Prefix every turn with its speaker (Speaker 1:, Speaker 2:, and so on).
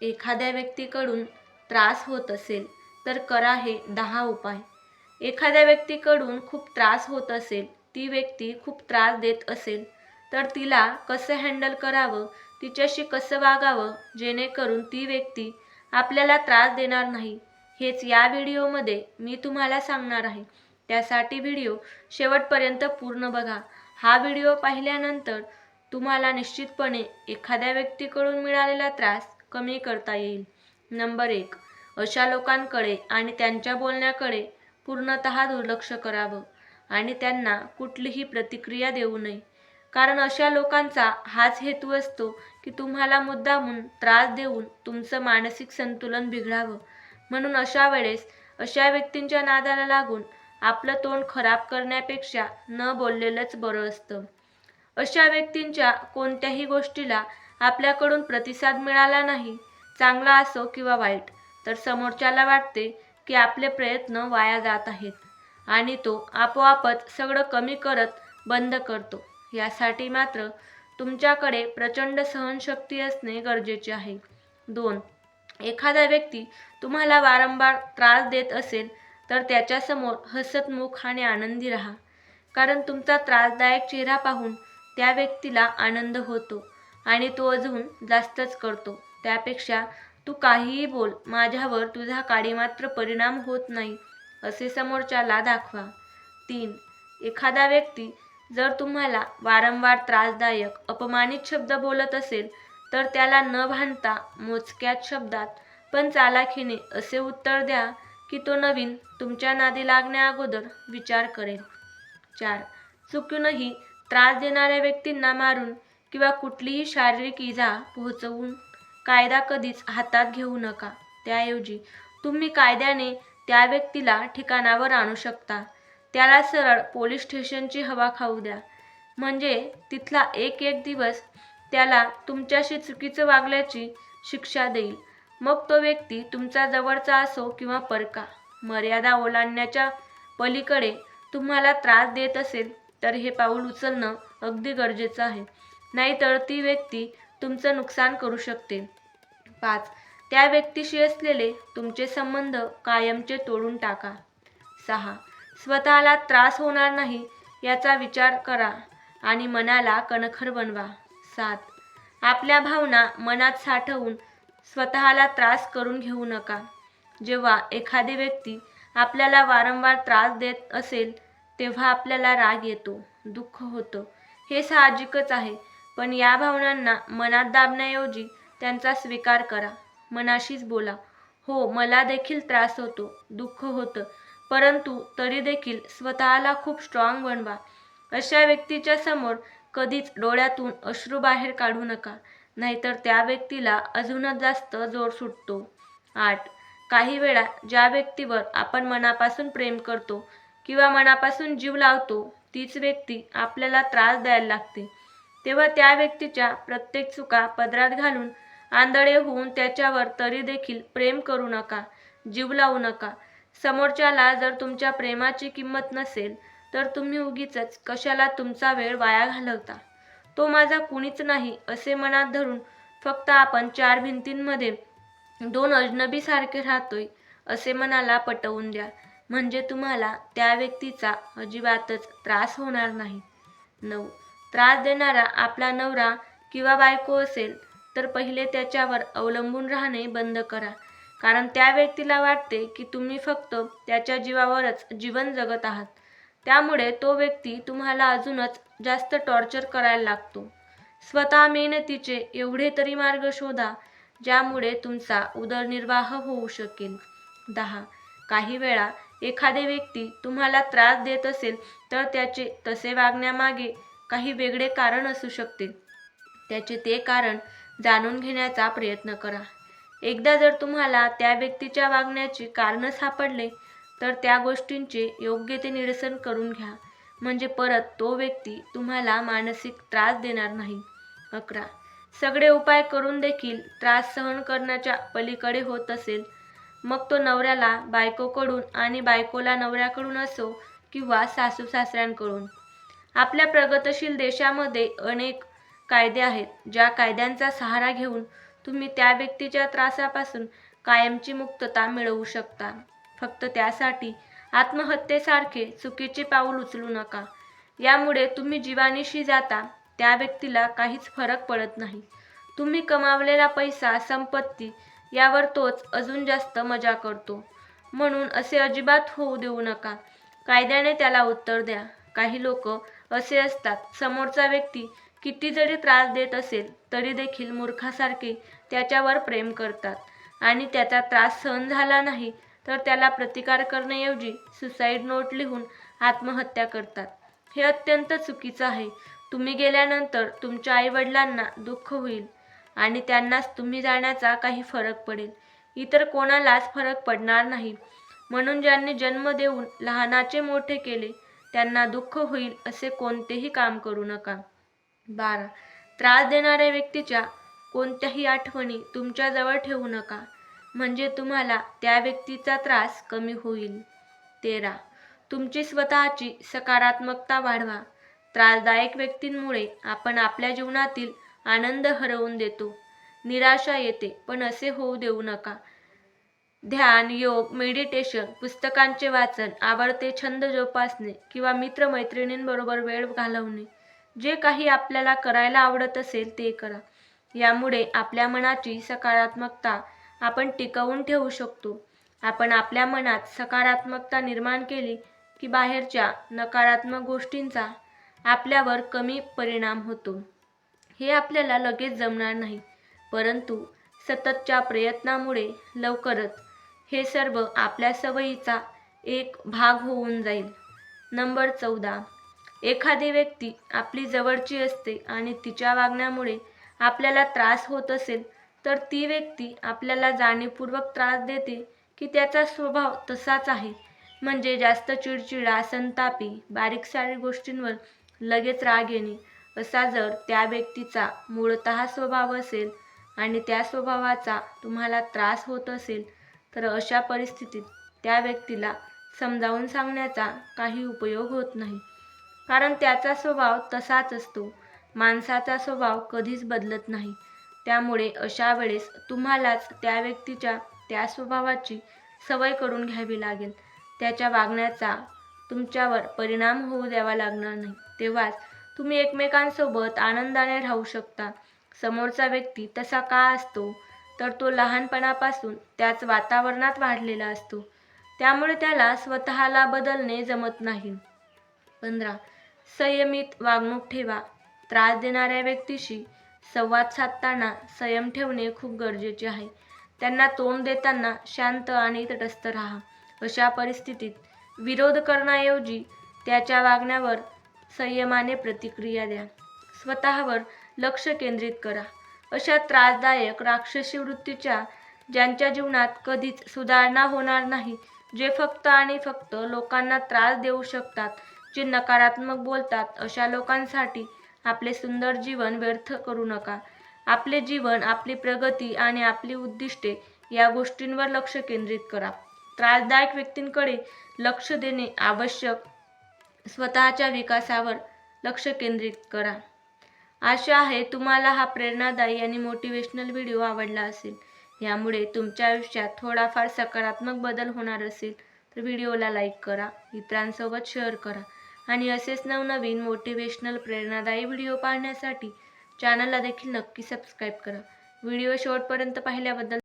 Speaker 1: एखाद्या व्यक्तीकडून त्रास होत असेल तर करा हे 10 उपाय. एखाद्या व्यक्तीकडून खूप त्रास होत असेल, ती व्यक्ती खूप त्रास देत असेल, तर तिला कसं हँडल करावं, तिच्याशी कसं वागावं जेणेकरून ती व्यक्ती आपल्याला त्रास देणार नाही, हेच या व्हिडिओमध्ये मी तुम्हाला सांगणार आहे. त्यासाठी व्हिडिओ शेवटपर्यंत पूर्ण बघा. हा व्हिडिओ पाहिल्यानंतर तुम्हाला निश्चितपणे एखाद्या व्यक्तीकडून मिळालेला त्रास कमी करता येईल. नंबर 1. अशा लोकांकडे आणि त्यांच्या बोलण्याकडे पूर्णतः दुर्लक्ष करावं आणि त्यांना कुठलीही प्रतिक्रिया देऊ नये. कारण अशा लोकांचा हाच हेतू असतो की तुम्हाला मुद्दामून त्रास देऊन तुमचं मानसिक संतुलन बिघडावं. म्हणून अशा वेळेस अशा व्यक्तींच्या नादाला लागून आपलं तोंड खराब करण्यापेक्षा न बोललेलंच बरं असतं. अशा व्यक्तींच्या कोणत्याही गोष्टीला आपल्याकडून प्रतिसाद मिळाला नाही, चांगला असो किंवा वाईट, तर समोरच्याला वाटते की आपले प्रयत्न वाया जात आहेत आणि तो आपोआपच सगळं कमी करत बंद करतो. यासाठी मात्र तुमच्याकडे प्रचंड सहनशक्ती असणे गरजेचे आहे. 2. एखादा व्यक्ती तुम्हाला वारंवार त्रास देत असेल तर त्याच्यासमोर हसतमुख आणि आनंदी राहा. कारण तुमचा त्रासदायक चेहरा पाहून त्या व्यक्तीला आनंद होतो आणि तो अजून जास्तच करतो. त्यापेक्षा तू काहीही बोल, माझ्यावर तुझा काडीमात्र परिणाम होत नाही, असे समोरच्याला दाखवा. 3. एखादा व्यक्ती जर तुम्हाला वारंवार त्रासदायक, अपमानित शब्द बोलत असेल तर त्याला न भांडता मोजक्याच शब्दात पण चालाखीने असे उत्तर द्या की तो नवीन तुमच्या नादी लागण्याअगोदर विचार करेल. 4. चुकूनही त्रास देणाऱ्या व्यक्तींना मारून किंवा कुठलीही शारीरिक इजा पोहोचवून कायदा कधीच हातात घेऊ नका. त्याऐवजी तुम्ही कायद्याने त्या व्यक्तीला ठिकाणावर आणू शकता. त्याला सरळ पोलीस स्टेशनची हवा खाऊ द्या. म्हणजे तिथला एक दिवस त्याला तुमच्याशी चुकीचं वागल्याची शिक्षा देईल. मग तो व्यक्ती तुमचा जवळचा असो किंवा परका, मर्यादा ओलांडण्याच्या पलीकडे तुम्हाला त्रास देत असेल तर हे पाऊल उचलणं अगदी गरजेचं आहे. नाहीतर ती व्यक्ती तुमचं नुकसान करू शकते. 5. त्या व्यक्तीशी असलेले तुमचे संबंध कायमचे तोडून टाका. 6. स्वतःला त्रास होणार नाही याचा विचार करा आणि मनाला कणखर बनवा. 7. आपल्या भावना मनात साठवून स्वतःला त्रास करून घेऊ नका. जेव्हा एखादी व्यक्ती आपल्याला वारंवार त्रास देत असेल तेव्हा आपल्याला राग येतो, दुःख होतं, हे साहजिकच आहे. पण या भावनांना मनात दाबण्याऐवजी त्यांचा स्वीकार करा. मनाशीच बोला, हो मला देखील त्रास होतो, दुःख होतं, परंतु तरी देखील स्वतःला खूप स्ट्रॉंग बनवा. अशा व्यक्तीच्या समोर कधीच डोळ्यातून अश्रू बाहेर काढू नका, नाहीतर त्या व्यक्तीला अजूनच जास्त जोर सुटतो. 8. काही वेळा ज्या व्यक्तीवर आपण मनापासून प्रेम करतो किंवा मनापासून जीव लावतो तीच व्यक्ती आपल्याला त्रास द्यायला लागते. तेव्हा त्या व्यक्तीच्या प्रत्येक चुका पदरात घालून आंधळे होऊन त्याच्यावर तरी देखील प्रेम करू नका, जीव लावू नका. समोरच्याला जर तुमच्या प्रेमाची किंमत नसेल तर तुम्ही उगीचच कशाला तुमचा वेळ वाया घालवता. तो माझा कुणीच नाही असे मनात धरून फक्त आपण 4 भिंतींमध्ये 2 अजनबी सारखे राहतोय असे मनाला पटवून द्या. म्हणजे तुम्हाला त्या व्यक्तीचा अजिबातच त्रास होणार नाही. 9. त्रास देणारा आपला नवरा किंवा बायको असेल तर पहिले त्याच्यावर अवलंबून राहणे बंद करा. कारण त्या व्यक्तीला वाटते की तुम्ही फक्त त्याच्या जीवावरच जीवन जगत आहात. त्यामुळे तो व्यक्ती तुम्हाला अजूनच जास्त टॉर्चर करायला लागतो. स्वतः मेहनतीचे एवढे तरी मार्ग शोधा ज्यामुळे तुमचा उदरनिर्वाह होऊ शकेल. 10. काही वेळा एखादी व्यक्ती तुम्हाला त्रास देत असेल तर त्याचे तसे वागण्यामागे काही वेगळे कारण असू शकते. त्याचे ते कारण जाणून घेण्याचा प्रयत्न करा. एकदा जर तुम्हाला त्या व्यक्तीच्या वागण्याची कारण सापडले तर त्या गोष्टींचे योग्य ते निरसन करून घ्या. म्हणजे परत तो व्यक्ती तुम्हाला मानसिक त्रास देणार नाही. 11. सगळे उपाय करून देखील त्रास सहन करण्याच्या पलीकडे होत असेल, मग तो नवऱ्याला बायकोकडून आणि बायकोला नवऱ्याकडून असो किंवा सासू सासऱ्यांकडून. आपल्या प्रगतशील देशामध्ये अनेक कायदे आहेत ज्या कायद्यांचा सहारा घेऊन तुम्ही त्या व्यक्तीच्या त्रासापासून कायमची मुक्तता मिळवू शकता. फक्त त्यासाठी आत्महत्येसारखे चुकीचे पाऊल उचलू नका. यामुळे तुम्ही जीवानीशी जाता, त्या व्यक्तीला काहीच फरक पडत नाही. तुम्ही कमावलेला पैसा, संपत्ती यावर तोच अजून जास्त मजा करतो. म्हणून असे अजिबात होऊ देऊ नका. कायद्याने त्याला उत्तर द्या. काही लोक असे असतात, समोरचा व्यक्ती किती जरी त्रास देत असेल तरी देखील मूर्खासारखे त्याच्यावर प्रेम करतात आणि त्याचा त्रास सहन झाला नाही तर त्याला प्रतिकार करण्याऐवजी सुसाईड नोट लिहून आत्महत्या करतात. हे अत्यंत चुकीचं आहे. तुम्ही गेल्यानंतर तुमच्या आईवडिलांना दुःख होईल आणि त्यांनाच तुम्ही जाण्याचा काही फरक पडेल. इतर कोणालाच फरक पडणार नाही. म्हणून ज्यांनी जन्म देऊन लहानाचे मोठे केले त्यांना दुःख होईल असे कोणतेही काम करू नका. 12. त्रास देणाऱ्या व्यक्तीच्या कोणत्याही आठवणी तुमच्याजवळ ठेवू नका, म्हणजे तुम्हाला त्या व्यक्तीचा त्रास कमी होईल. 13. तुमची स्वतःची सकारात्मकता वाढवा. त्रासदायक व्यक्तींमुळे आपण आपल्या जीवनातील आनंद हरवून देतो. निराशा येते, पण असे होऊ देऊ नका. ध्यान, योग, मेडिटेशन, पुस्तकांचे वाचन, आवडते छंद जोपासणे किंवा मित्रमैत्रिणींबरोबर वेळ घालवणे, जे काही आपल्याला करायला आवडत असेल ते करा. यामुळे आपल्या मनाची सकारात्मकता आपण टिकवून ठेवू शकतो. आपण आपल्या मनात सकारात्मकता निर्माण केली की बाहेरच्या नकारात्मक गोष्टींचा आपल्यावर कमी परिणाम होतो. हे आपल्याला लगेच जमणार नाही, परंतु सततच्या प्रयत्नामुळे लवकरच हे सर्व आपल्या सवयीचा एक भाग होऊन जाईल. नंबर 14. एखादी व्यक्ती आपली जवळची असते आणि तिच्या वागण्यामुळे आपल्याला त्रास होत असेल तर ती व्यक्ती आपल्याला जाणीवपूर्वक त्रास देते की त्याचा स्वभाव तसाच आहे, म्हणजे जास्त चिडचिडा, संतापी, बारीक-सारीक गोष्टींवर लगेच राग येणे, असा जर त्या व्यक्तीचा मूळतः स्वभाव असेल आणि त्या स्वभावाचा तुम्हाला त्रास होत असेल तर अशा परिस्थितीत त्या व्यक्तीला समजावून सांगण्याचा काही उपयोग होत नाही, कारण त्याचा स्वभाव तसाच असतो. माणसाचा स्वभाव कधीच बदलत नाही. त्यामुळे अशा वेळेस तुम्हालाच त्या व्यक्तीच्या त्या स्वभावाची सवय करून घ्यावी लागेल. त्याच्या वागण्याचा तुमच्यावर परिणाम होऊ द्यावा लागणार नाही. तेव्हाच तुम्ही एकमेकांसोबत आनंदाने राहू शकता. समोरचा व्यक्ती तसा का असतो, तर तो लहानपणापासून त्याच वातावरणात वाढलेला असतो. त्यामुळे त्याला स्वतःला बदलणे जमत नाही. 15. संयमित वागणूक ठेवा. त्रास देणाऱ्या व्यक्तीशी संवाद साधताना संयम ठेवणे खूप गरजेचे आहे. त्यांना तोंड देताना शांत आणि तटस्थ राहा. अशा परिस्थितीत विरोध करण्याऐवजी त्याच्या वागण्यावर संयमाने प्रतिक्रिया द्या. स्वतःवर लक्ष केंद्रित करा. अशा त्रासदायक राक्षसी वृत्तीच्या, ज्यांच्या जीवनात कधीच सुधारणा होणार नाही, जे फक्त आणि फक्त लोकांना त्रास देऊ शकतात, जे नकारात्मक बोलतात, अशा लोकांसाठी आपले सुंदर जीवन व्यर्थ करू नका. आपले जीवन, आपली प्रगती आणि आपली उद्दिष्टे या गोष्टींवर लक्ष केंद्रित करा. त्रासदायक व्यक्तींकडे लक्ष देणे आवश्यक. स्वतःच्या विकासावर लक्ष केंद्रित करा. आशा आहे तुम्हाला हा प्रेरणादायी आणि मोटिवेशनल व्हिडिओ आवडला असेल. यामुळे तुमच्या आयुष्यात थोडाफार सकारात्मक बदल होणार असेल तर व्हिडिओला लाईक करा, इतरांसोबत शेअर करा आणि असेच नवनवीन मोटिवेशनल प्रेरणादायी व्हिडिओ पाहण्यासाठी चॅनलला देखील नक्की सबस्क्राईब करा. व्हिडिओ शेवटपर्यंत पाहिल्याबद्दल